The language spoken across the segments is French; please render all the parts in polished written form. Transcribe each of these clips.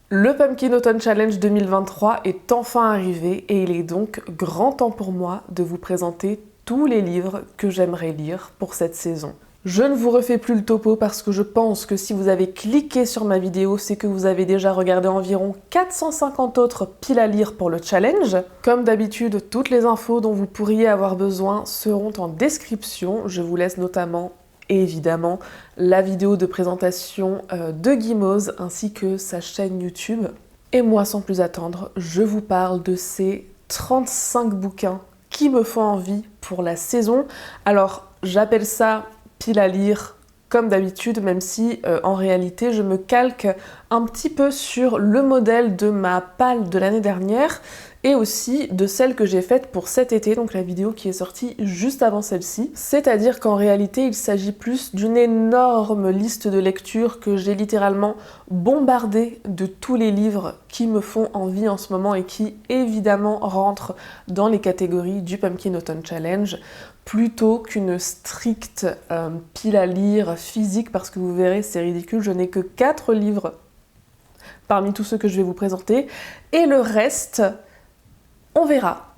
Le Pumpkin Autumn Challenge 2023 est enfin arrivé et il est donc grand temps pour moi de vous présenter tous les livres que j'aimerais lire pour cette saison. Je ne vous refais plus le topo parce que je pense que si vous avez cliqué sur ma vidéo, c'est que vous avez déjà regardé environ 450 autres piles à lire pour le challenge. Comme d'habitude, toutes les infos dont vous pourriez avoir besoin seront en description. Je vous laisse notamment et évidemment la vidéo de présentation de Guimauze ainsi que sa chaîne YouTube. Et moi, sans plus attendre, je vous parle de ces 35 bouquins qui me font envie pour la saison. Alors, j'appelle ça pile à lire comme d'habitude, même si en réalité je me calque un petit peu sur le modèle de ma palle de l'année dernière et aussi de celle que j'ai faite pour cet été, donc la vidéo qui est sortie juste avant celle-ci. C'est-à-dire qu'en réalité, il s'agit plus d'une énorme liste de lectures que j'ai littéralement bombardée de tous les livres qui me font envie en ce moment et qui évidemment rentrent dans les catégories du Pumpkin Autumn Challenge, plutôt qu'une stricte pile à lire physique, parce que vous verrez, c'est ridicule, je n'ai que 4 livres parmi tous ceux que je vais vous présenter, et le reste, on verra.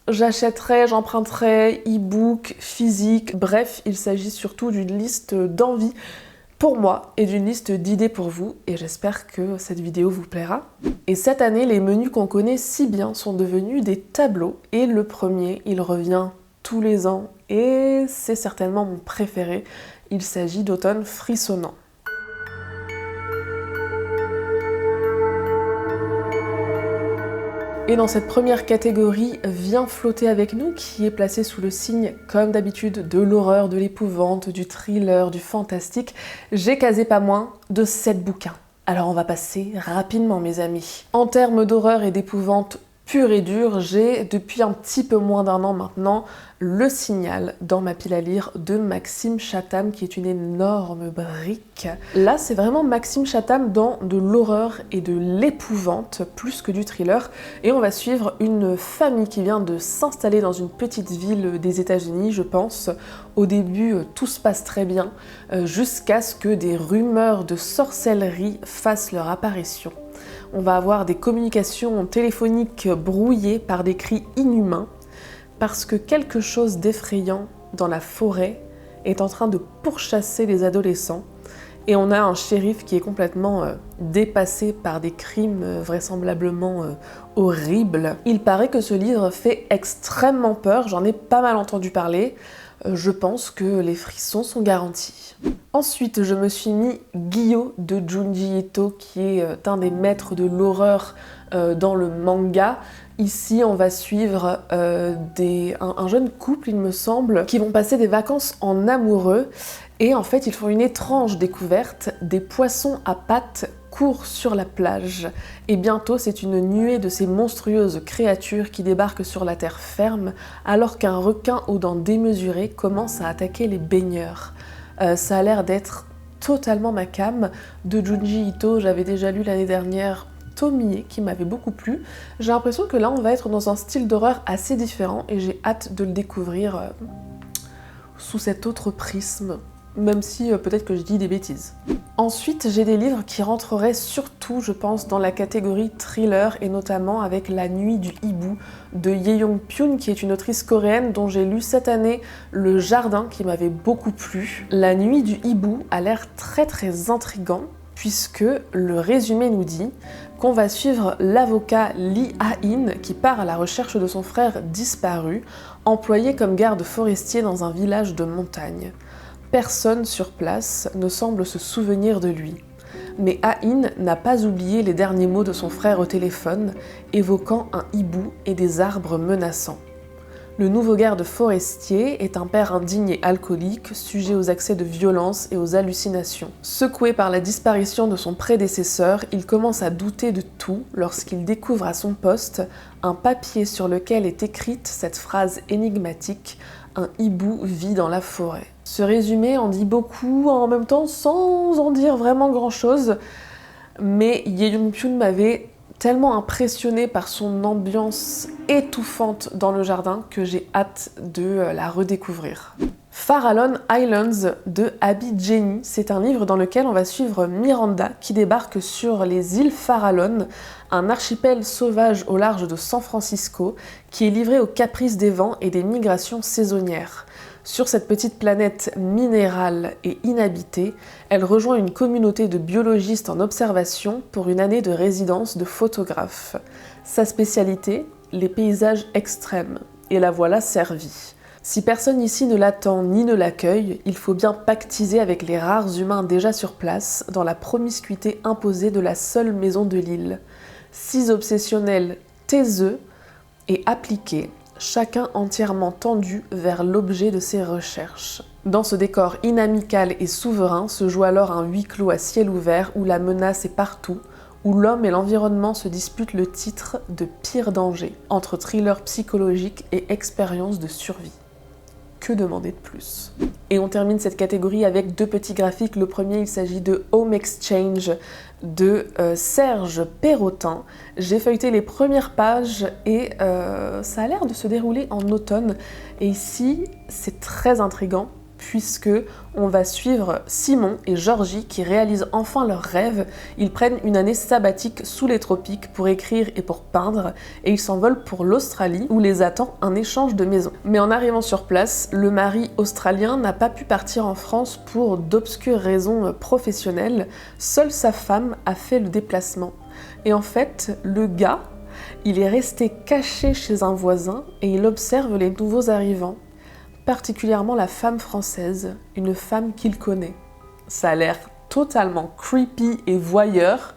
J'achèterai, j'emprunterai, e-book, physique, bref, il s'agit surtout d'une liste d'envie pour moi et d'une liste d'idées pour vous, et j'espère que cette vidéo vous plaira. Et cette année, les menus qu'on connaît si bien sont devenus des tableaux, et le premier, il revient tous les ans, et c'est certainement mon préféré. Il s'agit d'Automne frissonnant. Et dans cette première catégorie, Viens flotter avec nous, qui est placée sous le signe, comme d'habitude, de l'horreur, de l'épouvante, du thriller, du fantastique, j'ai casé pas moins de 7 bouquins. Alors on va passer rapidement, mes amis. En termes d'horreur et d'épouvante pure et dure, j'ai, depuis un petit peu moins d'un an maintenant, Le Signal dans ma pile à lire de Maxime Chatham, qui est une énorme brique. Là, c'est vraiment Maxime Chatham dans de l'horreur et de l'épouvante, plus que du thriller. Et on va suivre une famille qui vient de s'installer dans une petite ville des États-Unis, je pense. Au début, tout se passe très bien, jusqu'à ce que des rumeurs de sorcellerie fassent leur apparition. On va avoir des communications téléphoniques brouillées par des cris inhumains, parce que quelque chose d'effrayant dans la forêt est en train de pourchasser les adolescents, et on a un shérif qui est complètement dépassé par des crimes vraisemblablement horribles. Il paraît que ce livre fait extrêmement peur, j'en ai pas mal entendu parler. Je pense que les frissons sont garantis. Ensuite, je me suis mis Guillot de Junji Ito, qui est un des maîtres de l'horreur dans le manga. Ici, on va suivre un jeune couple, il me semble, qui vont passer des vacances en amoureux. Et en fait, ils font une étrange découverte, des poissons à pattes courent sur la plage. Et bientôt, c'est une nuée de ces monstrueuses créatures qui débarquent sur la terre ferme, alors qu'un requin aux dents démesurées commence à attaquer les baigneurs. Ça a l'air d'être totalement ma came. De Junji Ito, j'avais déjà lu l'année dernière Tomie, qui m'avait beaucoup plu. J'ai l'impression que là, on va être dans un style d'horreur assez différent, et j'ai hâte de le découvrir sous cet autre prisme, même si peut-être que je dis des bêtises. Ensuite, j'ai des livres qui rentreraient surtout, je pense, dans la catégorie thriller, et notamment avec La Nuit du Hibou de Ye-Young-pyun, qui est une autrice coréenne dont j'ai lu cette année Le Jardin, qui m'avait beaucoup plu. La Nuit du Hibou a l'air très intriguant, puisque le résumé nous dit qu'on va suivre l'avocat Lee Ha-in qui part à la recherche de son frère disparu, employé comme garde forestier dans un village de montagne. Personne sur place ne semble se souvenir de lui. Mais Ha-in n'a pas oublié les derniers mots de son frère au téléphone, évoquant un hibou et des arbres menaçants. Le nouveau garde forestier est un père indigne et alcoolique, sujet aux accès de violence et aux hallucinations. Secoué par la disparition de son prédécesseur, il commence à douter de tout lorsqu'il découvre à son poste un papier sur lequel est écrite cette phrase énigmatique « Un hibou vit dans la forêt ». Ce résumé en dit beaucoup, en même temps sans en dire vraiment grand-chose, mais Ye Young-pyun m'avait tellement impressionnée par son ambiance étouffante dans le jardin que j'ai hâte de la redécouvrir. Farallon Islands de Abby Jenny, c'est un livre dans lequel on va suivre Miranda qui débarque sur les îles Farallon, un archipel sauvage au large de San Francisco qui est livré aux caprices des vents et des migrations saisonnières. Sur cette petite planète minérale et inhabitée, elle rejoint une communauté de biologistes en observation pour une année de résidence de photographe. Sa spécialité, les paysages extrêmes, et la voilà servie. Si personne ici ne l'attend ni ne l'accueille, il faut bien pactiser avec les rares humains déjà sur place dans la promiscuité imposée de la seule maison de l'île. 6 obsessionnels taiseux et appliqués, chacun entièrement tendu vers l'objet de ses recherches. Dans ce décor inamical et souverain se joue alors un huis clos à ciel ouvert où la menace est partout, où l'homme et l'environnement se disputent le titre de pire danger, entre thriller psychologique et expérience de survie. Que demander de plus? Et on termine cette catégorie avec 2 petits graphiques. Le premier, il s'agit de Home Exchange de Serge Perrotin. J'ai feuilleté les premières pages et ça a l'air de se dérouler en automne. Et ici, c'est très intriguant puisque on va suivre Simon et Georgie qui réalisent enfin leur rêve. Ils prennent une année sabbatique sous les tropiques pour écrire et pour peindre et ils s'envolent pour l'Australie où les attend un échange de maison. Mais en arrivant sur place, le mari australien n'a pas pu partir en France pour d'obscures raisons professionnelles. Seule sa femme a fait le déplacement. Et en fait, le gars, il est resté caché chez un voisin et il observe les nouveaux arrivants. Particulièrement la femme française, une femme qu'il connaît. Ça a l'air totalement creepy et voyeur,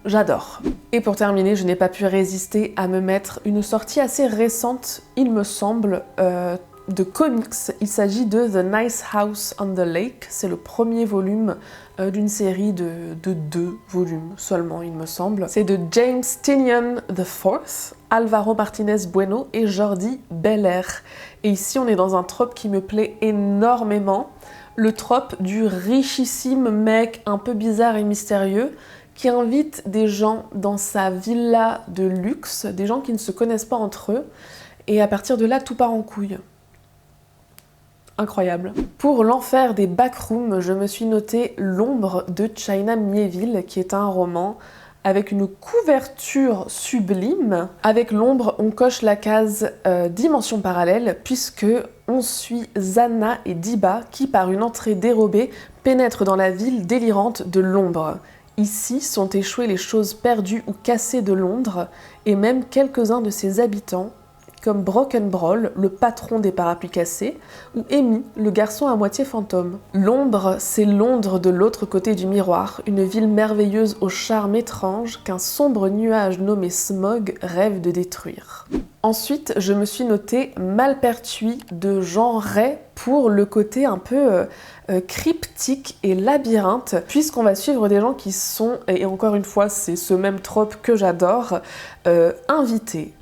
j'adore. Et pour terminer, je n'ai pas pu résister à me mettre une sortie assez récente, il me semble, de comics. Il s'agit de The Nice House on the Lake, c'est le premier volume d'une série de 2 volumes seulement, il me semble. C'est de James Tynion IV, Alvaro Martinez Bueno et Jordi Belair. Et ici, on est dans un trope qui me plaît énormément, le trope du richissime mec un peu bizarre et mystérieux qui invite des gens dans sa villa de luxe, des gens qui ne se connaissent pas entre eux, et à partir de là, tout part en couille. Incroyable. Pour l'enfer des backrooms, je me suis noté L'ombre de China Miéville, qui est un roman avec une couverture sublime. Avec L'ombre, on coche la case dimension parallèle, puisque on suit Zana et Diba qui, par une entrée dérobée, pénètrent dans la ville délirante de L'ombre. Ici sont échouées les choses perdues ou cassées de Londres, et même quelques-uns de ses habitants, comme Broken Brawl, le patron des parapluies cassés, ou Amy, le garçon à moitié fantôme. L'ombre, c'est Londres de l'autre côté du miroir, une ville merveilleuse au charme étrange qu'un sombre nuage nommé Smog rêve de détruire. Ensuite, je me suis noté Malpertuis de Jean Ray pour le côté un peu cryptique et labyrinthe, puisqu'on va suivre des gens qui sont, et encore une fois, c'est ce même trope que j'adore, invités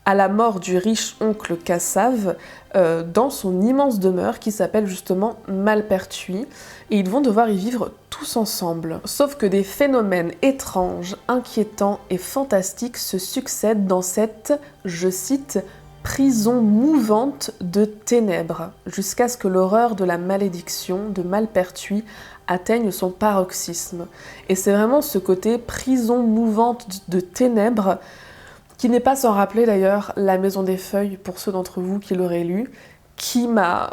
à la mort du riche oncle Cassave dans son immense demeure qui s'appelle justement Malpertuis, et ils vont devoir y vivre tous ensemble. Sauf que des phénomènes étranges, inquiétants et fantastiques se succèdent dans cette, je cite, prison mouvante de ténèbres, jusqu'à ce que l'horreur de la malédiction de Malpertuis atteigne son paroxysme. Et c'est vraiment ce côté prison mouvante de ténèbres qui n'est pas sans rappeler d'ailleurs La Maison des Feuilles, pour ceux d'entre vous qui l'auraient lu, qui m'a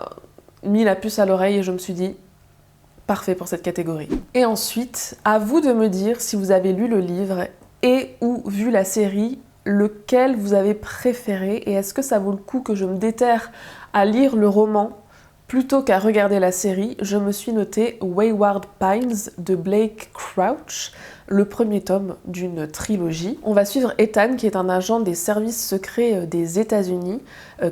mis la puce à l'oreille et je me suis dit, parfait pour cette catégorie. Et ensuite, à vous de me dire si vous avez lu le livre et ou vu la série, lequel vous avez préféré et est-ce que ça vaut le coup que je me déterre à lire le roman plutôt qu'à regarder la série. Je me suis noté Wayward Pines de Blake Crouch, le premier tome d'une trilogie. On va suivre Ethan, qui est un agent des services secrets des États-Unis,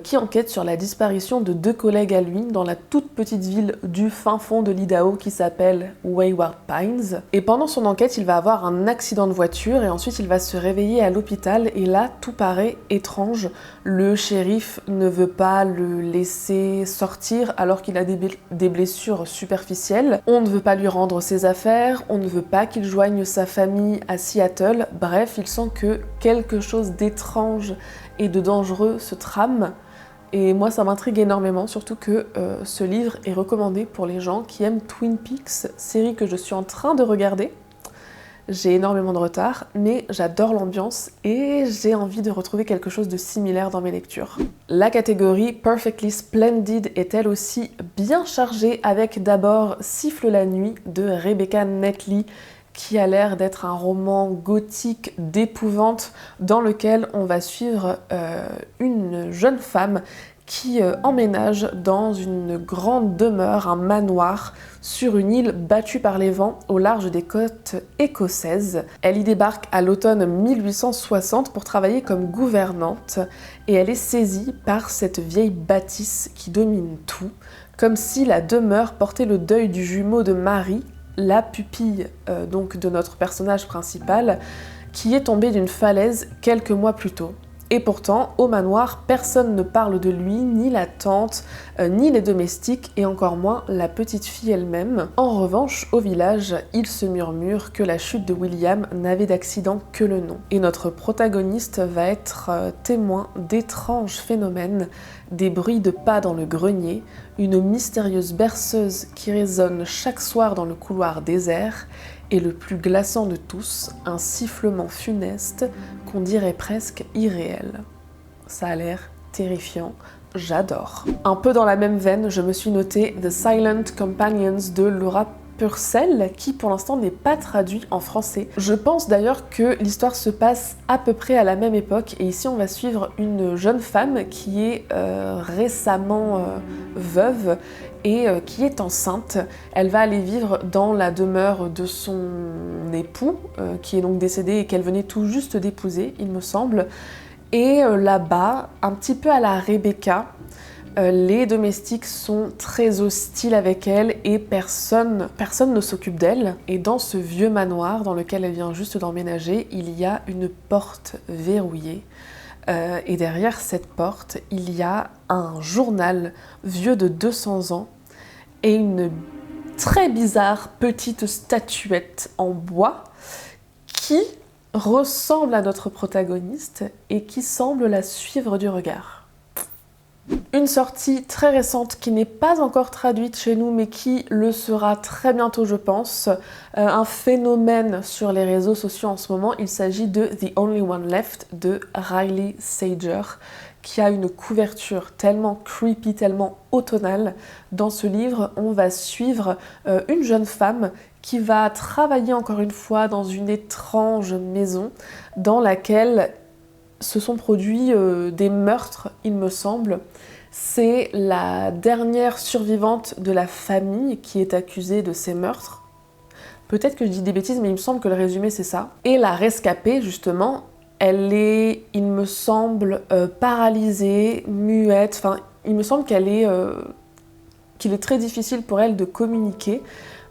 qui enquête sur la disparition de 2 collègues à lui dans la toute petite ville du fin fond de l'Idaho qui s'appelle Wayward Pines. Et pendant son enquête, il va avoir un accident de voiture et ensuite il va se réveiller à l'hôpital et là, tout paraît étrange. Le shérif ne veut pas le laisser sortir alors qu'il a des blessures superficielles. On ne veut pas lui rendre ses affaires, on ne veut pas qu'il joigne sa famille à Seattle. Bref, il sent que quelque chose d'étrange et de dangereux se trame Et moi ça m'intrigue énormément, surtout que ce livre est recommandé pour les gens qui aiment Twin Peaks, série que je suis en train de regarder. J'ai énormément de retard, mais j'adore l'ambiance et j'ai envie de retrouver quelque chose de similaire dans mes lectures. La catégorie Perfectly Splendid est elle aussi bien chargée, avec d'abord Siffle la nuit de Rebecca Netley, qui a l'air d'être un roman gothique d'épouvante dans lequel on va suivre une jeune femme qui emménage dans une grande demeure, un manoir, sur une île battue par les vents au large des côtes écossaises. Elle y débarque à l'automne 1860 pour travailler comme gouvernante et elle est saisie par cette vieille bâtisse qui domine tout, comme si la demeure portait le deuil du jumeau de Marie, la pupille donc de notre personnage principal, qui est tombée d'une falaise quelques mois plus tôt. Et pourtant, au manoir, personne ne parle de lui, ni la tante, ni les domestiques, et encore moins la petite fille elle-même. En revanche, au village, il se murmure que la chute de William n'avait d'accident que le nom. Et notre protagoniste va être témoin d'étranges phénomènes, des bruits de pas dans le grenier, une mystérieuse berceuse qui résonne chaque soir dans le couloir désert, et le plus glaçant de tous, un sifflement funeste qu'on dirait presque irréel. Ça a l'air terrifiant, j'adore. Un peu dans la même veine, je me suis noté The Silent Companions de Laura Purcell, qui pour l'instant n'est pas traduit en français. Je pense d'ailleurs que l'histoire se passe à peu près à la même époque, et ici on va suivre une jeune femme qui est récemment veuve et qui est enceinte. Elle va aller vivre dans la demeure de son époux, qui est donc décédé et qu'elle venait tout juste d'épouser, il me semble. Et là-bas, un petit peu à la Rebecca, les domestiques sont très hostiles avec elle et personne ne s'occupe d'elle. Et dans ce vieux manoir dans lequel elle vient juste d'emménager, il y a une porte verrouillée. Et derrière cette porte, il y a un journal vieux de 200 ans et une très bizarre petite statuette en bois qui ressemble à notre protagoniste et qui semble la suivre du regard. Une sortie très récente qui n'est pas encore traduite chez nous mais qui le sera très bientôt je pense, un phénomène sur les réseaux sociaux en ce moment, il s'agit de The Only One Left de Riley Sager, qui a une couverture tellement creepy, tellement automnale. Dans ce livre, on va suivre une jeune femme qui va travailler encore une fois dans une étrange maison dans laquelle se sont produits des meurtres, il me semble. C'est la dernière survivante de la famille qui est accusée de ces meurtres. Peut-être que je dis des bêtises, mais il me semble que le résumé c'est ça. Et la rescapée, justement, elle est, il me semble, paralysée, muette. Enfin, il me semble qu'il est très difficile pour elle de communiquer,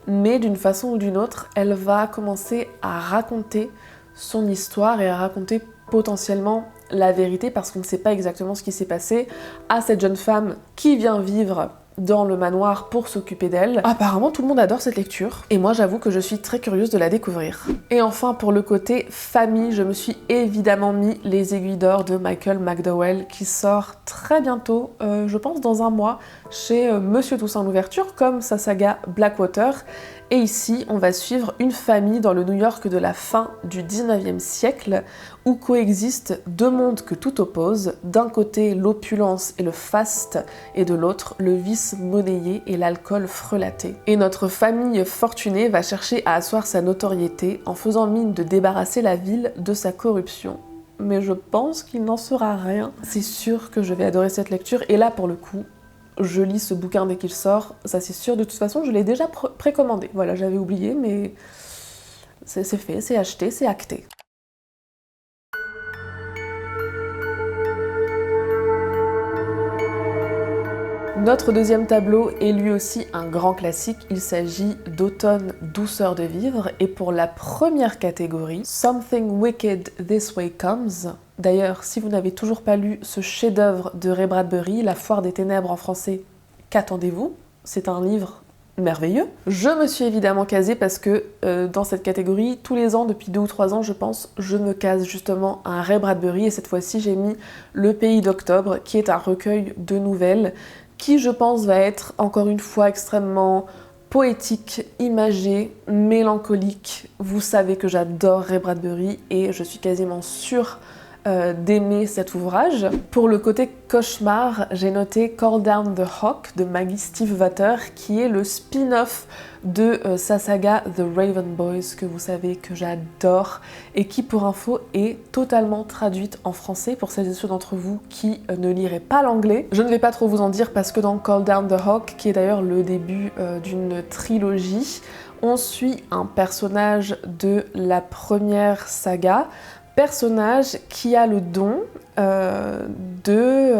mais d'une façon ou d'une autre, elle va commencer à raconter son histoire et à raconter potentiellement la vérité, parce qu'on ne sait pas exactement ce qui s'est passé à cette jeune femme qui vient vivre dans le manoir pour s'occuper d'elle. Apparemment tout le monde adore cette lecture et moi j'avoue que je suis très curieuse de la découvrir. Et enfin pour le côté famille, je me suis évidemment mis Les Aiguilles d'Or de Michael McDowell qui sort très bientôt, je pense dans un mois, chez Monsieur Toussaint Louverture comme sa saga Blackwater. Et ici, on va suivre une famille dans le New York de la fin du 19e siècle où coexistent deux mondes que tout oppose, d'un côté l'opulence et le faste, et de l'autre le vice monnayé et l'alcool frelaté. Et notre famille fortunée va chercher à asseoir sa notoriété en faisant mine de débarrasser la ville de sa corruption. Mais je pense qu'il n'en sera rien. C'est sûr que je vais adorer cette lecture, et là pour le coup, je lis ce bouquin dès qu'il sort, ça c'est sûr. De toute façon, je l'ai déjà précommandé. Voilà, j'avais oublié, mais c'est fait, c'est acheté, c'est acté. Notre deuxième tableau est lui aussi un grand classique, il s'agit d'Automne, douceur de vivre, et pour la première catégorie, Something Wicked This Way Comes. D'ailleurs, si vous n'avez toujours pas lu ce chef-d'œuvre de Ray Bradbury, La Foire des Ténèbres en français, qu'attendez-vous? C'est un livre merveilleux. Je me suis évidemment casée parce que dans cette catégorie, tous les ans, depuis 2 ou 3 ans, je pense, je me case justement à un Ray Bradbury et cette fois-ci, j'ai mis Le Pays d'Octobre, qui est un recueil de nouvelles qui, je pense, va être encore une fois extrêmement poétique, imagé, mélancolique. Vous savez que j'adore Ray Bradbury et je suis quasiment sûre d'aimer cet ouvrage. Pour le côté cauchemar, j'ai noté Call Down the Hawk de Maggie Stiefvater, qui est le spin-off de sa saga The Raven Boys, que vous savez que j'adore, et qui, pour info, est totalement traduite en français pour celles et ceux d'entre vous qui ne liraient pas l'anglais. Je ne vais pas trop vous en dire parce que dans Call Down the Hawk, qui est d'ailleurs le début d'une trilogie, on suit un personnage de la première saga, personnage qui a le don de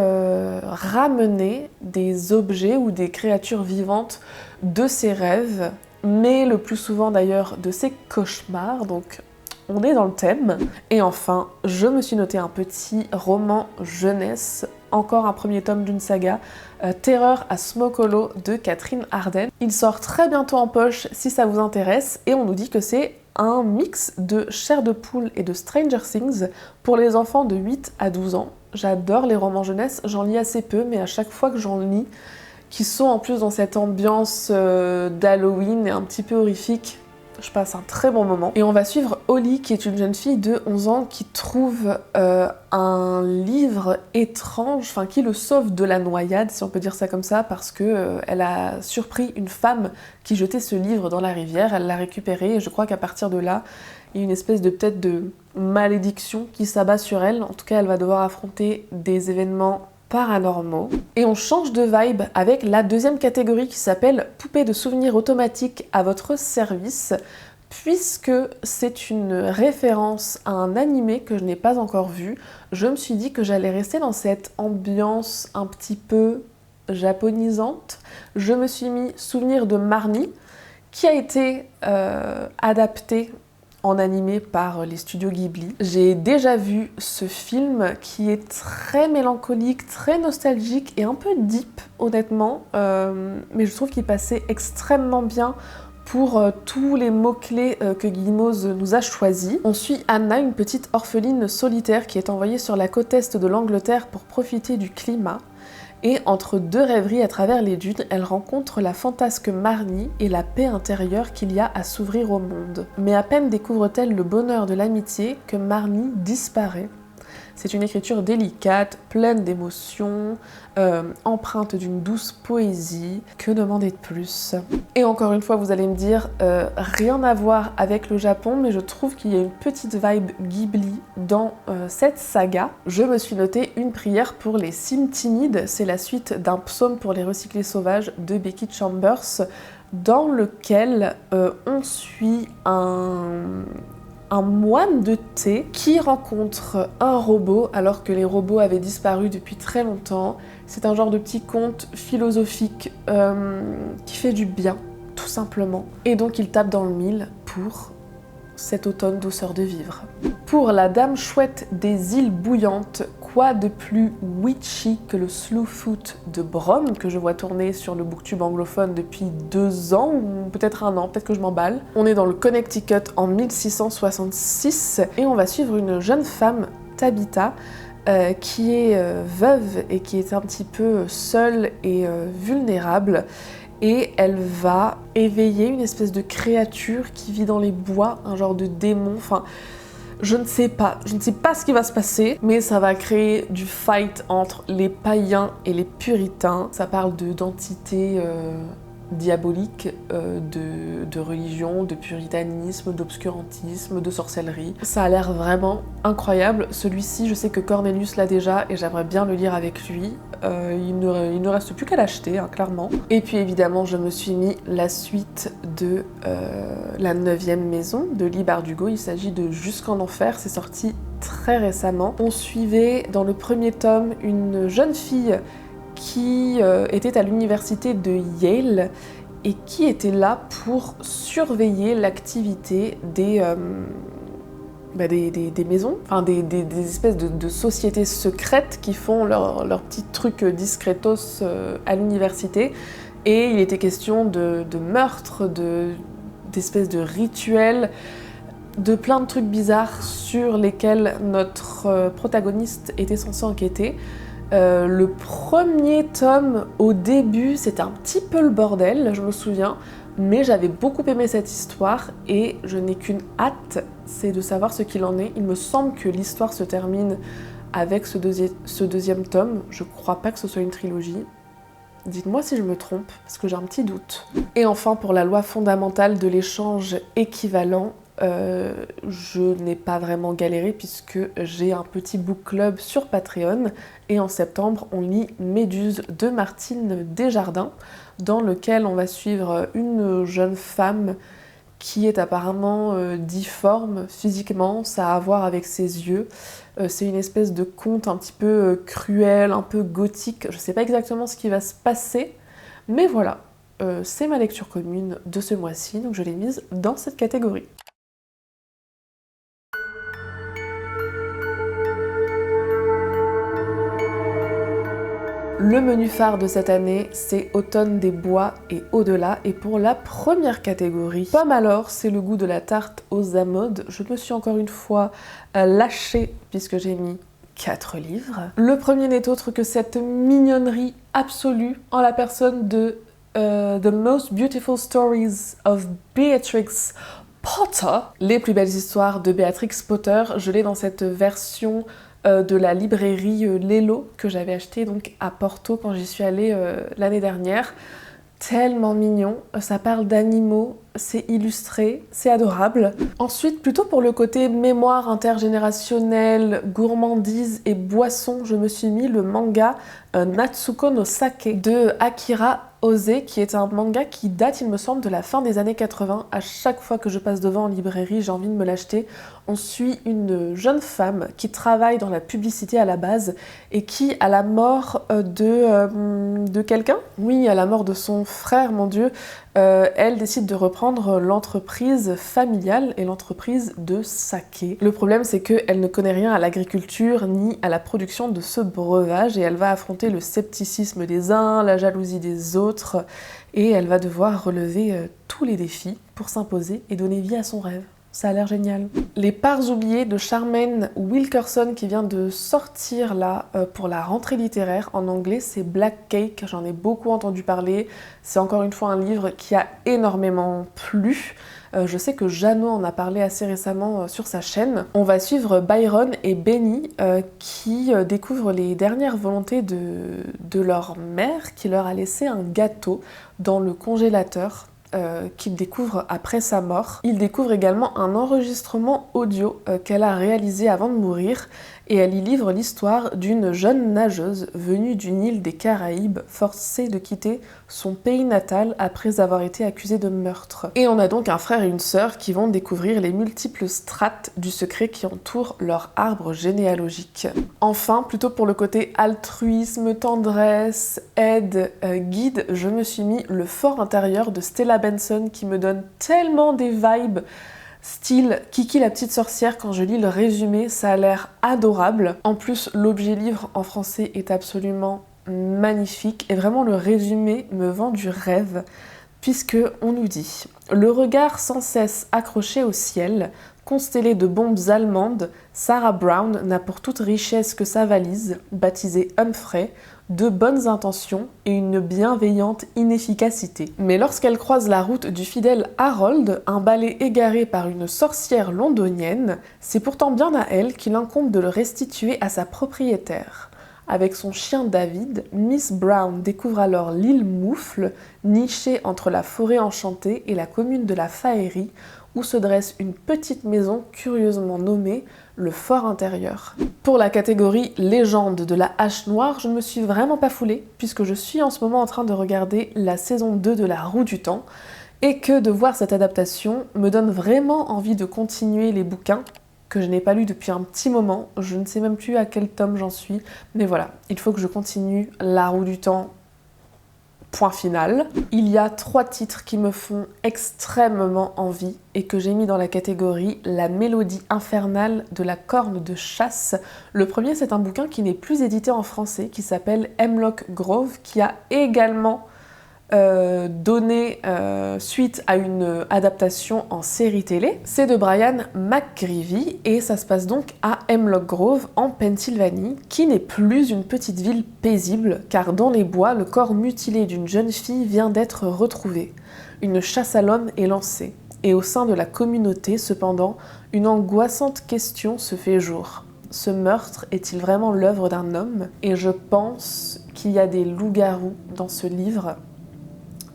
ramener des objets ou des créatures vivantes de ses rêves, mais le plus souvent d'ailleurs de ses cauchemars, donc on est dans le thème. Et enfin, je me suis noté un petit roman jeunesse, encore un premier tome d'une saga, Terreur à Smoke Hollow de Catherine Arden. Il sort très bientôt en poche si ça vous intéresse, et on nous dit que c'est un mix de Chair de poule et de Stranger Things pour les enfants de 8 à 12 ans. J'adore les romans jeunesse, j'en lis assez peu, mais à chaque fois que j'en lis, qui sont en plus dans cette ambiance d'Halloween et un petit peu horrifique, je passe un très bon moment. Et on va suivre Holly, qui est une jeune fille de 11 ans qui trouve un livre étrange, enfin qui le sauve de la noyade, si on peut dire ça comme ça, parce que elle a surpris une femme qui jetait ce livre dans la rivière, elle l'a récupéré, et je crois qu'à partir de là, il y a une espèce de peut-être de malédiction qui s'abat sur elle. En tout cas, elle va devoir affronter des événements paranormaux. Et on change de vibe avec la deuxième catégorie qui s'appelle Poupée de souvenirs automatique à votre service, puisque c'est une référence à un animé que je n'ai pas encore vu. Je me suis dit que j'allais rester dans cette ambiance un petit peu japonisante. Je me suis mis Souvenir de Marnie, qui a été adapté en animé par les studios Ghibli. J'ai déjà vu ce film qui est très mélancolique, très nostalgique et un peu deep honnêtement, mais je trouve qu'il passait extrêmement bien pour tous les mots-clés que Guimauve nous a choisis. On suit Anna, une petite orpheline solitaire qui est envoyée sur la côte est de l'Angleterre pour profiter du climat. Et entre deux rêveries à travers les dunes, elle rencontre la fantasque Marnie et la paix intérieure qu'il y a à s'ouvrir au monde. Mais à peine découvre-t-elle le bonheur de l'amitié que Marnie disparaît. C'est une écriture délicate, pleine d'émotions, empreinte d'une douce poésie. Que demander de plus? Et encore une fois, vous allez me dire, rien à voir avec le Japon, mais je trouve qu'il y a une petite vibe Ghibli dans cette saga. Je me suis noté une prière pour les cimes timides. C'est la suite d'un psaume pour les recyclés sauvages de Becky Chambers, dans lequel on suit un moine de thé qui rencontre un robot alors que les robots avaient disparu depuis très longtemps. C'est un genre de petit conte philosophique qui fait du bien, tout simplement. Et donc il tape dans le mille pour cet automne douceur de vivre. Pour la dame chouette des îles bouillantes, quoi de plus witchy que le Slewfoot de Brom, que je vois tourner sur le booktube anglophone depuis 2 ans, ou peut-être 1 an, peut-être que je m'emballe. On est dans le Connecticut en 1666, et on va suivre une jeune femme, Tabitha, qui est veuve et qui est un petit peu seule et vulnérable. Et elle va éveiller une espèce de créature qui vit dans les bois, un genre de démon, enfin je ne sais pas ce qui va se passer, mais ça va créer du fight entre les païens et les puritains. Ça parle d'entités diaboliques, de religion, de puritanisme, d'obscurantisme, de sorcellerie. Ça a l'air vraiment incroyable. Celui-ci, je sais que Cornelius l'a déjà et j'aimerais bien le lire avec lui. Il ne reste plus qu'à l'acheter, hein, clairement. Et puis évidemment, je me suis mis la suite de La 9e maison de Leigh Bardugo. Il s'agit de Jusqu'en enfer, c'est sorti très récemment. On suivait dans le premier tome une jeune fille qui était à l'université de Yale et qui était là pour surveiller l'activité des maisons, enfin des espèces de sociétés secrètes qui font leurs petits trucs discretos à l'université. Et il était question de meurtres, d'espèces de rituels, de plein de trucs bizarres sur lesquels notre protagoniste était censé enquêter. Le premier tome, au début, c'était un petit peu le bordel, je me souviens, mais j'avais beaucoup aimé cette histoire et je n'ai qu'une hâte, c'est de savoir ce qu'il en est. Il me semble que l'histoire se termine avec ce deuxième tome. Je crois pas que ce soit une trilogie. Dites-moi si je me trompe, parce que j'ai un petit doute. Et enfin, pour la loi fondamentale de l'échange équivalent, je n'ai pas vraiment galéré puisque j'ai un petit book club sur Patreon et en septembre on lit Méduse de Martine Desjardins, dans lequel on va suivre une jeune femme qui est apparemment difforme physiquement, ça a à voir avec ses yeux. C'est une espèce de conte un petit peu cruel, un peu gothique, je sais pas exactement ce qui va se passer, mais voilà, c'est ma lecture commune de ce mois-ci, donc je l'ai mise dans cette catégorie. Le menu phare de cette année, c'est Automne des bois et au-delà. Et pour la première catégorie, Pomme alors, c'est le goût de la tarte aux amodes. Je me suis encore une fois lâchée puisque j'ai mis 4 livres. Le premier n'est autre que cette mignonnerie absolue en la personne de The Most Beautiful Stories of Beatrix Potter. Les plus belles histoires de Béatrix Potter. Je l'ai dans cette version de la librairie Lelo que j'avais acheté donc à Porto quand j'y suis allée l'année dernière. Tellement mignon, ça parle d'animaux, c'est illustré, c'est adorable. Ensuite, plutôt pour le côté mémoire intergénérationnelle, gourmandise et boisson, je me suis mis le manga Natsuko no Sake de Akira Ose, qui est un manga qui date, il me semble, de la fin des années 80. À chaque fois que je passe devant en librairie, j'ai envie de me l'acheter. On suit une jeune femme qui travaille dans la publicité à la base et qui, à la mort de quelqu'un, oui, à la mort de son frère, mon Dieu, elle décide de reprendre l'entreprise familiale et l'entreprise de saké. Le problème, c'est qu'elle ne connaît rien à l'agriculture ni à la production de ce breuvage et elle va affronter le scepticisme des uns, la jalousie des autres et elle va devoir relever tous les défis pour s'imposer et donner vie à son rêve. Ça a l'air génial. Les parts oubliées de Charmaine Wilkerson qui vient de sortir là pour la rentrée littéraire. En anglais, c'est Black Cake. J'en ai beaucoup entendu parler. C'est encore une fois un livre qui a énormément plu. Je sais que Jeannot en a parlé assez récemment sur sa chaîne. On va suivre Byron et Benny qui découvrent les dernières volontés de leur mère qui leur a laissé un gâteau dans le congélateur. Qu'il découvre après sa mort. Il découvre également un enregistrement audio qu'elle a réalisé avant de mourir et elle y livre l'histoire d'une jeune nageuse venue d'une île des Caraïbes forcée de quitter son pays natal après avoir été accusée de meurtre. Et on a donc un frère et une sœur qui vont découvrir les multiples strates du secret qui entourent leur arbre généalogique. Enfin, plutôt pour le côté altruisme, tendresse, aide, guide, je me suis mis Le fort intérieur de Stella Benson qui me donne tellement des vibes style Kiki la petite sorcière. Quand je lis le résumé, ça a l'air adorable. En plus, l'objet livre en français est absolument magnifique et vraiment le résumé me vend du rêve puisque on nous dit « Le regard sans cesse accroché au ciel, constellé de bombes allemandes, Sarah Brown n'a pour toute richesse que sa valise, baptisée Humphrey, de bonnes intentions et une bienveillante inefficacité. Mais lorsqu'elle croise la route du fidèle Harold, un balai égaré par une sorcière londonienne, c'est pourtant bien à elle qu'il incombe de le restituer à sa propriétaire. Avec son chien David, Miss Brown découvre alors l'île Moufle, nichée entre la forêt enchantée et la commune de la Faérie, où se dresse une petite maison curieusement nommée le Fort Intérieur. Pour la catégorie Légende de la Hache Noire, je ne me suis vraiment pas foulée, puisque je suis en ce moment en train de regarder la saison 2 de La Roue du Temps, et que de voir cette adaptation me donne vraiment envie de continuer les bouquins, que je n'ai pas lu depuis un petit moment, je ne sais même plus à quel tome j'en suis, mais voilà, il faut que je continue La Roue du Temps. Point final. Il y a 3 titres qui me font extrêmement envie et que j'ai mis dans la catégorie La mélodie infernale de la corne de chasse. Le premier, c'est un bouquin qui n'est plus édité en français, qui s'appelle Hemlock Grove, qui a également donné suite à une adaptation en série télé. C'est de Brian McGreevy et ça se passe donc à Hemlock Grove en Pennsylvanie, qui n'est plus une petite ville paisible car dans les bois, le corps mutilé d'une jeune fille vient d'être retrouvé. Une chasse à l'homme est lancée et au sein de la communauté, cependant, une angoissante question se fait jour. Ce meurtre est-il vraiment l'œuvre d'un homme? Et je pense qu'il y a des loups-garous dans ce livre.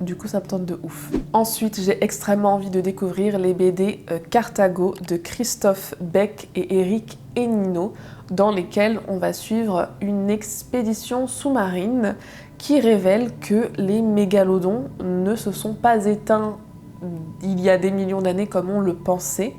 Du coup, ça me tente de ouf. Ensuite, j'ai extrêmement envie de découvrir les BD Carthago de Christophe Beck et Eric Enino, dans lesquels on va suivre une expédition sous-marine qui révèle que les mégalodons ne se sont pas éteints il y a des millions d'années comme on le pensait.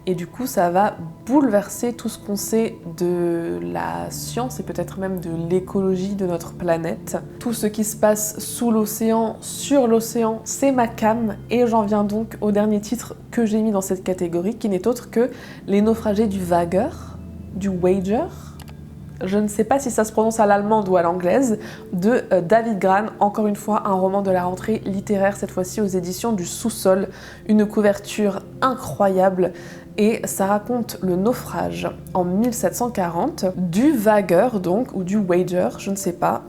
Et du coup, ça va bouleverser tout ce qu'on sait de la science et peut-être même de l'écologie de notre planète. Tout ce qui se passe sous l'océan, sur l'océan, c'est ma came. Et j'en viens donc au dernier titre que j'ai mis dans cette catégorie, qui n'est autre que Les naufragés du Wager, du Wager. Je ne sais pas si ça se prononce à l'allemande ou à l'anglaise, de David Grann, encore une fois un roman de la rentrée littéraire, cette fois-ci aux éditions du Sous-sol, une couverture incroyable et ça raconte le naufrage en 1740 du Wager donc, ou du Wager, je ne sais pas,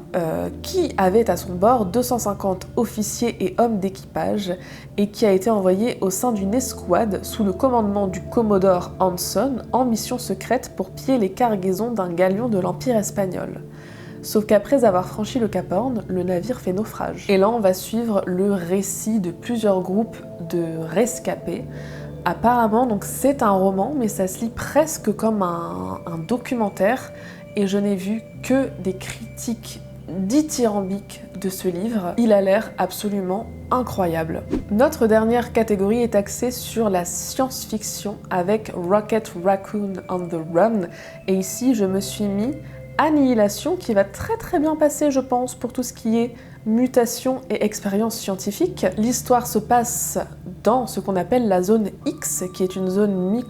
qui avait à son bord 250 officiers et hommes d'équipage et qui a été envoyé au sein d'une escouade sous le commandement du commodore Hanson en mission secrète pour piller les cargaisons d'un galion de l'Empire espagnol. Sauf qu'après avoir franchi le Cap Horn, le navire fait naufrage. Et là, on va suivre le récit de plusieurs groupes de rescapés. Apparemment, donc c'est un roman, mais ça se lit presque comme un documentaire, et je n'ai vu que des critiques dithyrambiques de ce livre. Il a l'air absolument incroyable. Notre dernière catégorie est axée sur la science-fiction avec Rocket Raccoon on the Run, et ici je me suis mis Annihilation, qui va très bien passer, je pense, pour tout ce qui est mutation et expérience scientifique. L'histoire se passe dans ce qu'on appelle la zone X, qui est une zone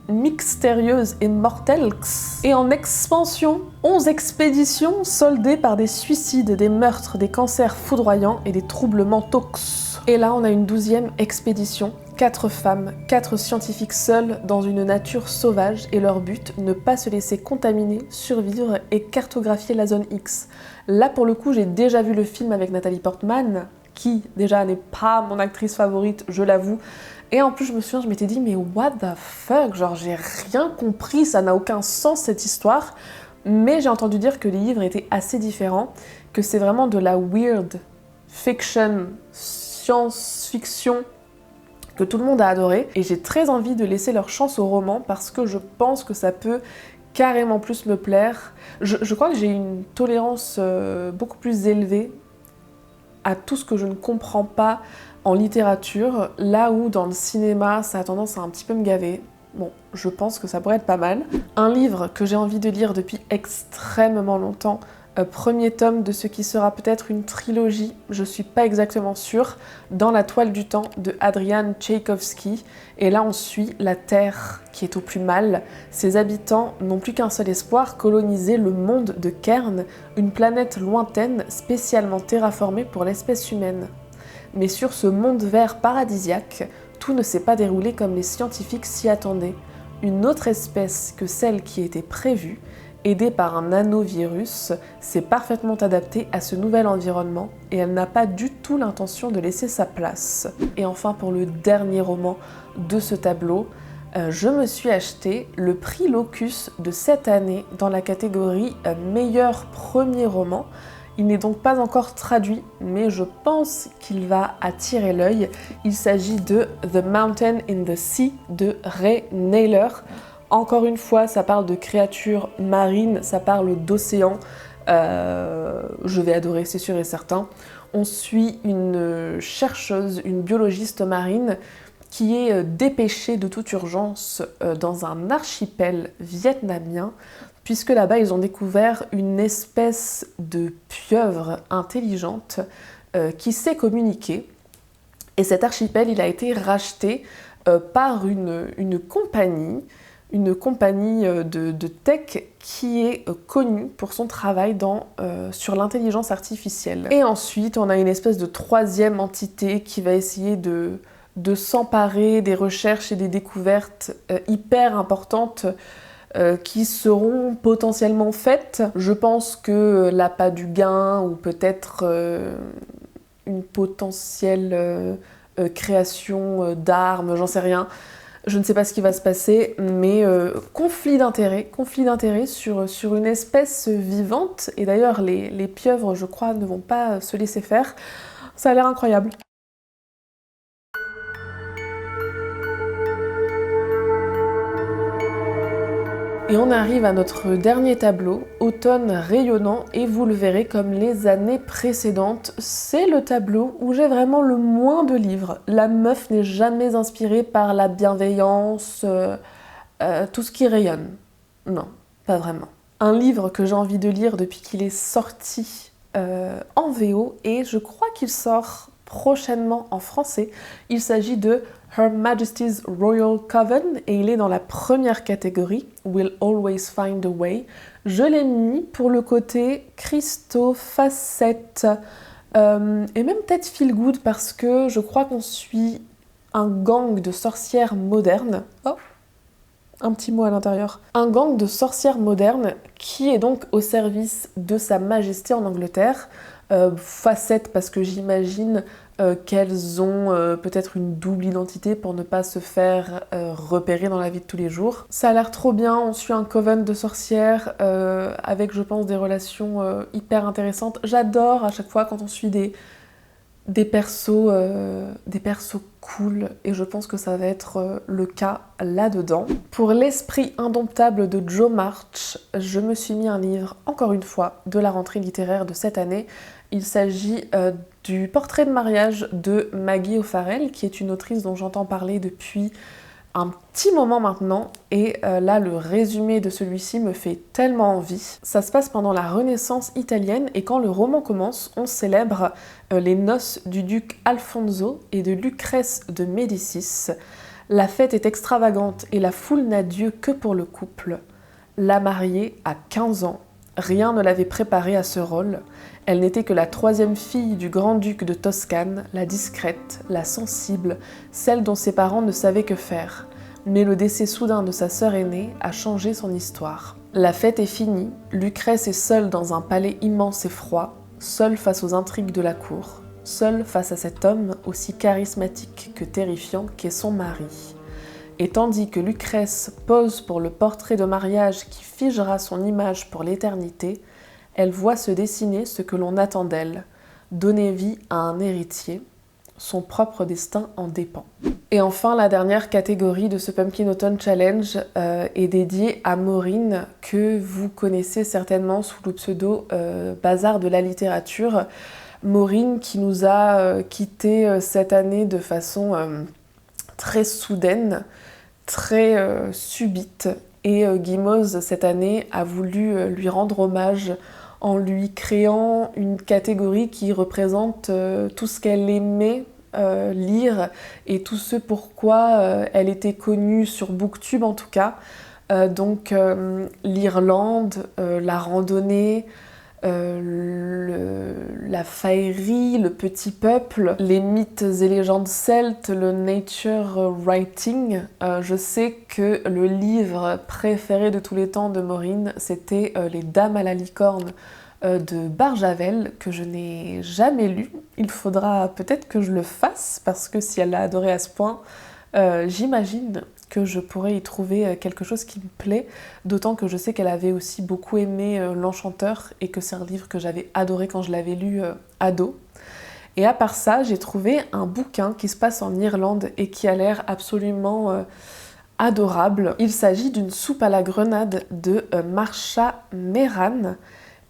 mystérieuse et mortelle. Et en expansion, 11 expéditions soldées par des suicides, des meurtres, des cancers foudroyants et des troubles mentaux. Et là, on a une 12e expédition. 4 femmes, 4 scientifiques seuls dans une nature sauvage et leur but, ne pas se laisser contaminer, survivre et cartographier la zone X. Là pour le coup j'ai déjà vu le film avec Nathalie Portman, qui déjà n'est pas mon actrice favorite, je l'avoue. Et en plus je me souviens, je m'étais dit mais what the fuck, genre j'ai rien compris, ça n'a aucun sens cette histoire. Mais j'ai entendu dire que les livres étaient assez différents, que c'est vraiment de la weird fiction, science-fiction, que tout le monde a adoré, et j'ai très envie de laisser leur chance au roman parce que je pense que ça peut carrément plus me plaire. Je crois que j'ai une tolérance beaucoup plus élevée à tout ce que je ne comprends pas en littérature, là où dans le cinéma ça a tendance à un petit peu me gaver. Bon, je pense que ça pourrait être pas mal. Un livre que j'ai envie de lire depuis extrêmement longtemps, premier tome de ce qui sera peut-être une trilogie, je suis pas exactement sûre, Dans la toile du temps de Adrian Tchaïkovski. Et là on suit la Terre qui est au plus mal. Ses habitants n'ont plus qu'un seul espoir, coloniser le monde de Kern, une planète lointaine spécialement terraformée pour l'espèce humaine. Mais sur ce monde vert paradisiaque, tout ne s'est pas déroulé comme les scientifiques s'y attendaient. Une autre espèce que celle qui était prévue, aidée par un nanovirus, s'est parfaitement adaptée à ce nouvel environnement et elle n'a pas du tout l'intention de laisser sa place. Et enfin, pour le dernier roman de ce tableau, je me suis acheté le prix Locus de cette année dans la catégorie meilleur premier roman. Il n'est donc pas encore traduit, mais je pense qu'il va attirer l'œil. Il s'agit de The Mountain in the Sea de Ray Naylor. Encore une fois, ça parle de créatures marines, ça parle d'océan. Je vais adorer, c'est sûr et certain. On suit une chercheuse, une biologiste marine qui est dépêchée de toute urgence dans un archipel vietnamien, puisque là-bas ils ont découvert une espèce de pieuvre intelligente qui sait communiquer. Et cet archipel, il a été racheté par une compagnie une compagnie de tech qui est connue pour son travail sur l'intelligence artificielle. Et ensuite, on a une espèce de troisième entité qui va essayer de s'emparer des recherches et des découvertes hyper importantes qui seront potentiellement faites. Je pense que l'appât du gain ou peut-être une potentielle création d'armes, j'en sais rien. Je ne sais pas ce qui va se passer, mais conflit d'intérêts sur une espèce vivante. Et d'ailleurs, les pieuvres, je crois, ne vont pas se laisser faire. Ça a l'air incroyable. Et on arrive à notre dernier tableau, Automne rayonnant, et vous le verrez comme les années précédentes, c'est le tableau où j'ai vraiment le moins de livres. La meuf n'est jamais inspirée par la bienveillance, tout ce qui rayonne. Non, pas vraiment. Un livre que j'ai envie de lire depuis qu'il est sorti en VO, et je crois qu'il sort prochainement en français. Il s'agit de Her Majesty's Royal Coven et il est dans la première catégorie, We'll Always Find a Way. Je l'ai mis pour le côté cristaux, facettes et même peut-être feel good parce que je crois qu'on suit un gang de sorcières modernes. Oh, un petit mot à l'intérieur. Un gang de sorcières modernes qui est donc au service de Sa Majesté en Angleterre. Facettes parce que j'imagine qu'elles ont peut-être une double identité pour ne pas se faire repérer dans la vie de tous les jours. Ça a l'air trop bien, on suit un coven de sorcières avec je pense des relations hyper intéressantes. J'adore à chaque fois quand on suit des persos cool et je pense que ça va être le cas là-dedans. Pour l'esprit indomptable de Jo March, je me suis mis un livre, encore une fois, de la rentrée littéraire de cette année. Il s'agit du portrait de mariage de Maggie O'Farrell, qui est une autrice dont j'entends parler depuis un petit moment maintenant, et là le résumé de celui-ci me fait tellement envie. Ça se passe pendant la Renaissance italienne et quand le roman commence, on célèbre les noces du duc Alfonso et de Lucrèce de Médicis. La fête est extravagante et la foule n'a Dieu que pour le couple. La mariée a 15 ans. Rien ne l'avait préparée à ce rôle. Elle n'était que la troisième fille du grand-duc de Toscane, la discrète, la sensible, celle dont ses parents ne savaient que faire. Mais le décès soudain de sa sœur aînée a changé son histoire. La fête est finie, Lucrèce est seule dans un palais immense et froid, seule face aux intrigues de la cour, seule face à cet homme aussi charismatique que terrifiant qu'est son mari. Et tandis que Lucrèce pose pour le portrait de mariage qui figera son image pour l'éternité, elle voit se dessiner ce que l'on attend d'elle, donner vie à un héritier. Son propre destin en dépend. Et enfin, la dernière catégorie de ce Pumpkin Autumn Challenge est dédiée à Maureen, que vous connaissez certainement sous le pseudo Bazar de la littérature. Maureen qui nous a quittés cette année de façon très soudaine, très subite. Et Gimoz, cette année, a voulu lui rendre hommage en lui créant une catégorie qui représente tout ce qu'elle aimait lire et tout ce pourquoi elle était connue sur Booktube en tout cas. Donc l'Irlande, la randonnée, la faillerie, le petit peuple, les mythes et légendes celtes, le nature writing. Je sais que le livre préféré de tous les temps de Maureen, c'était Les Dames à la licorne de Barjavel, que je n'ai jamais lu. Il faudra peut-être que je le fasse, parce que si elle l'a adoré à ce point, j'imagine que je pourrais y trouver quelque chose qui me plaît, d'autant que je sais qu'elle avait aussi beaucoup aimé L'Enchanteur et que c'est un livre que j'avais adoré quand je l'avais lu ado. Et à part ça, j'ai trouvé un bouquin qui se passe en Irlande et qui a l'air absolument adorable. Il s'agit d'une soupe à la grenade de Marsha Meran.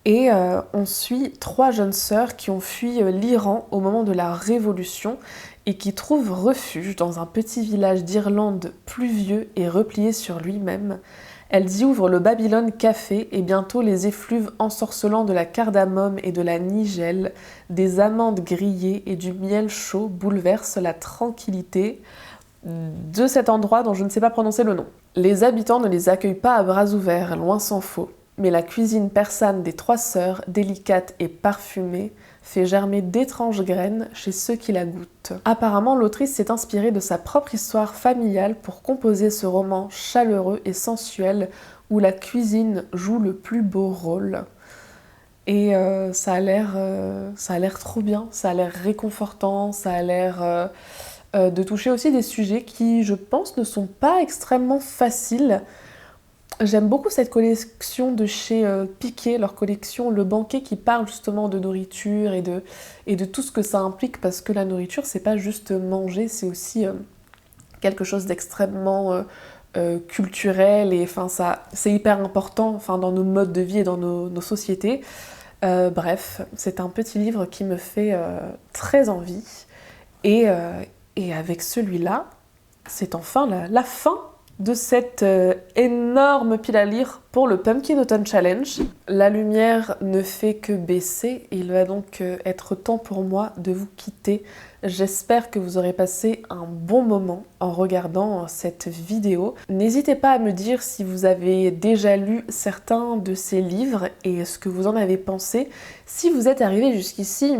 Et on suit 3 jeunes sœurs qui ont fui l'Iran au moment de la Révolution et qui trouvent refuge dans un petit village d'Irlande pluvieux et replié sur lui-même. Elles y ouvrent le Babylone Café et bientôt les effluves ensorcelants de la cardamome et de la nigelle, des amandes grillées et du miel chaud bouleversent la tranquillité de cet endroit dont je ne sais pas prononcer le nom. Les habitants ne les accueillent pas à bras ouverts, loin s'en faut. Mais la cuisine persane des trois sœurs, délicate et parfumée, fait germer d'étranges graines chez ceux qui la goûtent. Apparemment, l'autrice s'est inspirée de sa propre histoire familiale pour composer ce roman chaleureux et sensuel où la cuisine joue le plus beau rôle. Et ça a l'air trop bien, ça a l'air réconfortant, ça a l'air de toucher aussi des sujets qui, je pense, ne sont pas extrêmement faciles. J'aime beaucoup cette collection de chez Piquet, leur collection Le Banquet, qui parle justement de nourriture et de tout ce que ça implique, parce que la nourriture, c'est pas juste manger, c'est aussi quelque chose d'extrêmement culturel, et enfin ça, c'est hyper important dans nos modes de vie et dans nos sociétés. Bref, c'est un petit livre qui me fait très envie, et avec celui-là, c'est enfin la fin de cette énorme pile à lire pour le Pumpkin Autumn Challenge. La lumière ne fait que baisser, il va donc être temps pour moi de vous quitter. J'espère que vous aurez passé un bon moment en regardant cette vidéo. N'hésitez pas à me dire si vous avez déjà lu certains de ces livres et ce que vous en avez pensé. Si vous êtes arrivé jusqu'ici,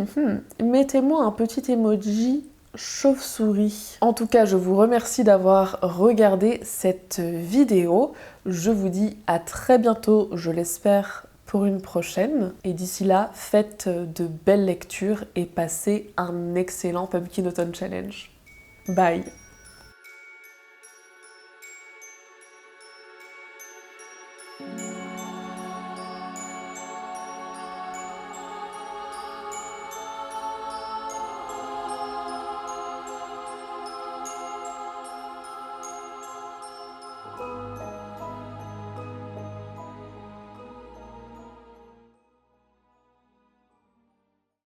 mettez-moi un petit emoji chauve-souris. En tout cas, je vous remercie d'avoir regardé cette vidéo. Je vous dis à très bientôt, je l'espère, pour une prochaine. Et d'ici là, faites de belles lectures et passez un excellent Pumpkin Autumn Challenge. Bye!